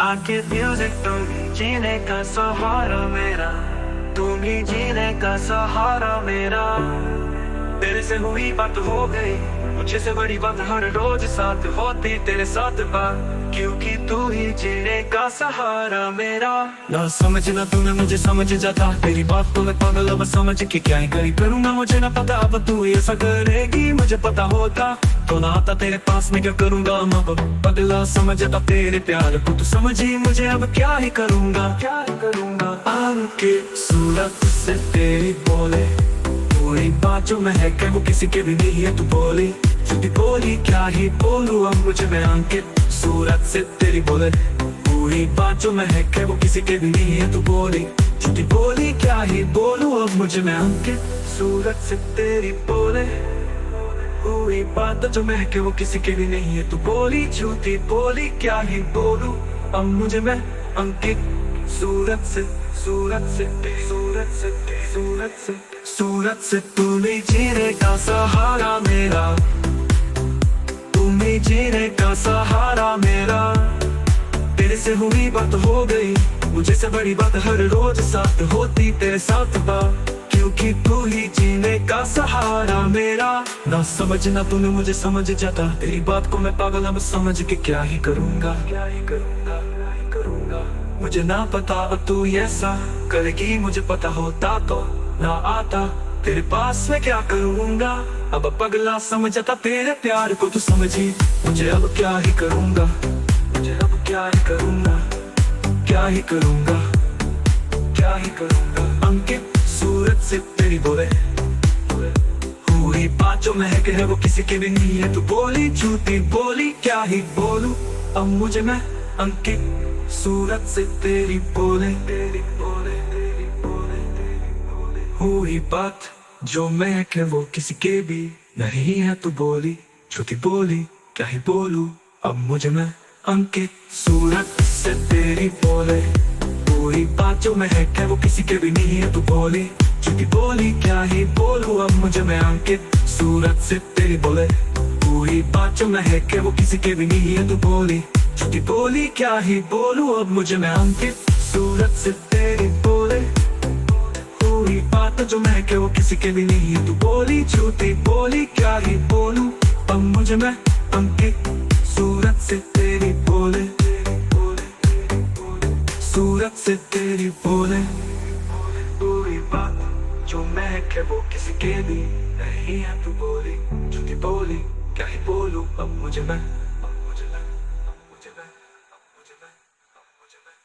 आके म्यूजिक तुम जीने का सहारा मेरा, तुम ही जीने का सहारा मेरा। तेरे से हुई बात हो गई, मुझे से बड़ी बात हर रोज साथ होती तेरे साथ बात, क्योंकि तू ही जीने का सहारा मेरा। ना समझना तूने मुझे समझ जाता, तेरी बात तो मैं पागल अब समझ के क्या ही करी करूँगा, मुझे ना पता अब तू ऐसा करेगी, मुझे पता होता तो ना आता तेरे पास मैं क्या करूँगा। मैं बदला समझता तेरे प्यार को, तू समझी मुझे अब क्या ही करूँगा, क्या ही करूँगा। आंखें सूरत से तेरी बोले, पूरी बात जो महके वो किसी के भी नहीं है, तू बोली झूठी बोली क्या ही बोलूं अब मुझे मैं। अंकित सूरत से तेरी बोले, पूरी बात जो महके वो किसी के भी नहीं है, तू बोली झूठी बोली क्या ही बोलूं अब मुझे मैं। अंकित सूरत से तेरी बोले, पूरी बात जो महके वो किसी के भी नहीं है, तू बोली झूठी बोली क्या ही बोलूं अब मुझे मैं। अंकित सूरत से सूरत से सूरत से सूरत से सूरत से तूने जीने का सहारा मेरा, तूने जीने का सहारा मेरा। तेरे से हुई बात हो गई, मुझे से बड़ी बात हर रोज साथ होती तेरे साथ बात, क्योंकि तू ही जीने का सहारा मेरा। ना समझना तूने मुझे समझ जाता, तेरी बात को मैं पागल अब समझ के क्या ही करूँगा, क्या ही करूँगा, क्या ही करूँगा। मुझे ना पता अब तू ऐसा करेगी, मुझे पता होता तो ना आता तेरे पास मैं क्या करूँगा। अब पगला समझता तेरे प्यार को, तू समझी मुझे अब क्या ही करूँगा, मुझे अब क्या ही करूँगा, क्या ही करूँगा, क्या ही करूँगा। अंकित सूरत से तेरी बोले, हुई बात जो महके है वो किसी के भी नहीं है, तू बोली झूठी बोली क्या ही बोलूं अब मुझे मैं। अंकित सूरत से तेरी बोले, तेरी बोले, तेरी बोले, तेरी बोले, हुई बात जो महके वो किसी के भी नहीं है, तू बोली झूठी बोली क्या ही बोलूं अब मुझे मैं। अंकित सूरत से तेरी बोले, पूरी बात जो महके वो किसी के भी नहीं है, तू बोली झूठी बोली क्या ही बोलूं अब मुझे मैं। अंकित सूरत से तेरी बोले, पूरी बात जो महके वो किसी के भी नहीं है, तू बोली झूठी बोली क्या ही बोलूं अब मुझे मैं। अंकित सूरत से तेरी बोले, पूरी बात जो महके वो किसी के भी नहीं है, तू बोली झूठी बोली क्या ही बोलूं अब मुझे मैं। अंकित सूरत से तेरी बोले, तेरी बोले, तेरी बोले, सूरत से तेरी बोले, पूरी बात जो महके वो किसी के भी नहीं है, तू बोली झूठी बोली क्या ही बोलूं अब मुझे मैं, अब मुझे मैं, अब मुझे मैं, अब मुझे मैं, अब मुझे मैं।